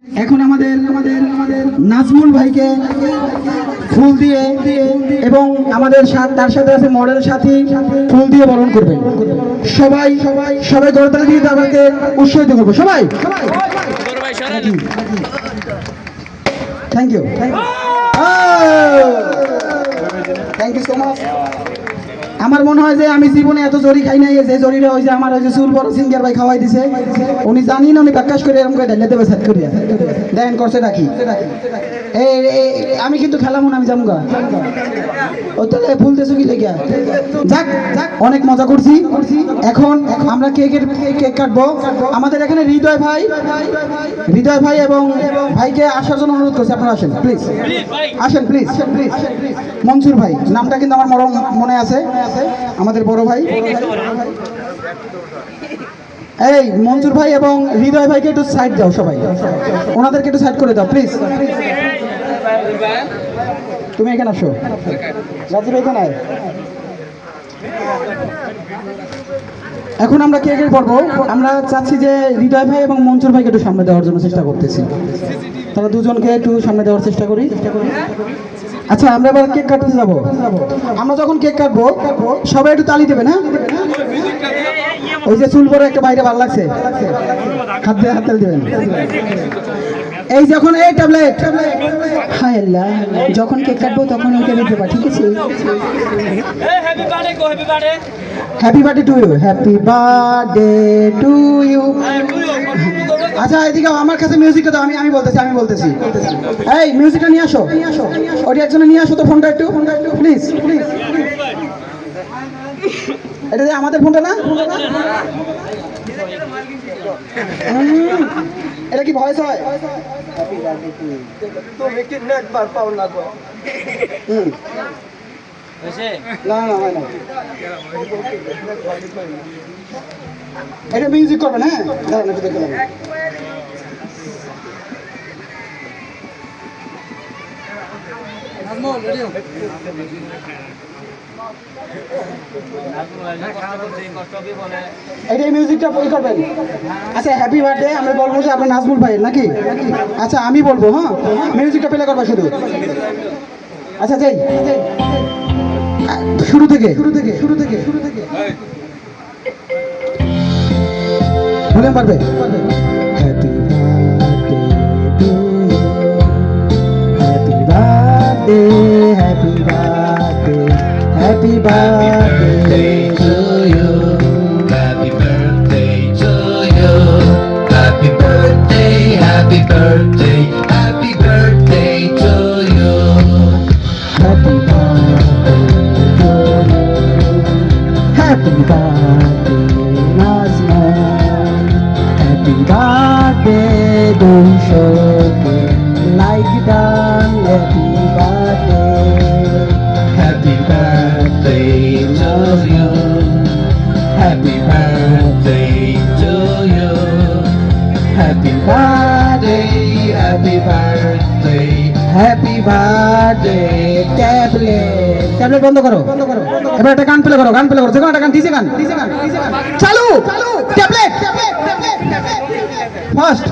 এখন আমাদের নাজমুল ভাইকে ফুল দিয়ে এবং আমাদের তার সাথে আছে মডেল সাথী ফুল দিয়ে বরণ করবেন। সবাই করতালি দিয়ে তাদেরকে উৎসাহিত করবো সবাই। Thank you so much. আমার মনে হয় যে আমি জীবনে এত জরি খাই নাই, যে জরিটা হয়েছে আমার ওই যে চুল বড় সিঙ্গার ভাই খাওয়াই দিছে। উনি জানি না, উনি ব্যাকাশ করে এরকম করে ঢেলে দেবে, সেট করিয়া দেখেন করছে নাকি। আমি কিন্তু খেলাম না, আমি জামগা ও তাহলে ফুলতেছো কি লেগে। যাক অনেক মজা করছি। এখন আমরা কেক কাটবো। আমাদের এখানে হৃদয় ভাই এবং ভাইকে আসার জন্য অনুরোধ করছি। আপনারা আসেন প্লিজ, আসেন প্লিজ। মনসুর ভাই নামটা কিন্তু আমার মনে আছে, আমাদের বড় ভাই। এই মনসুর ভাই এবং হৃদয় ভাইকে একটু সাইড দাও, সবাই ওনাদেরকে একটু সাইড করে দাও প্লিজ। তুমি এখানে আসো, রাজীব এখানে আয়। এখন আমরা কেকের পর্ব। আমরা চাচ্ছি যে হৃদয় ভাই এবং মনসুর ভাইকে একটু সামনে দেওয়ার জন্য চেষ্টা করতেছি। তারা দুজনকে একটু সামনে দেওয়ার চেষ্টা করি। আচ্ছা, আমরা এবার কেক কাটতে যাবো। আমরা যখন কেক কাটবো সবাই একটু তালি দেবেন। হ্যাঁ, ওই যে চুল বড় একটা বাইরে ভালো লাগছে, হাত তালি দেবেন। এই যখন এই ট্যাবলেট, হায় আল্লাহ, যখন কেক কাটবো তখন ওইটা দিতে পারি, ঠিক আছে? Happy birthday to you, happy birthday to you. আচ্ছা এদিকে আমার কাছে মিউজিকটা দাও, আমি বলতেছি। এই মিউজিকটা নিয়ে আসো, ওটি একজনে নিয়ে আসো তো ফোনটা একটু প্লিজ। এটা আমাদের ফোনটা না? এটা কি ভয়েস হয়? না হয় না, এটা মিউজিক করবেন। হ্যাঁ দাঁড়ান একটু দেখে নেবেন। এটাই মিউজিকটা প্লে করবেন। আচ্ছা হ্যাপি বার্থডে আমরা বলবো যে আপনার নাজমুল ভাইয়ের নাকি? আচ্ছা আমি বলবো, হ্যাঁ মিউজিকটা প্লে করবা শুধু। আচ্ছা যাই শুরু থেকে বলেন পারবে। Happy birthday, happy birthday, happy birthday to you, Happy birthday to you. Happy birthday, happy birthday, happy birthday to you. Happy birthday to you, happy birthday Nazmul, happy birthday দুশোকে like done, happy birthday, Happy birthday to you. Happy birthday to you. Happy birthday, happy birthday. Happy birthday. Tablet বন্ধ করো। এবার একটা গান play করো, যে কোনো একটা গান, ডিজে গান চালু। Tablet first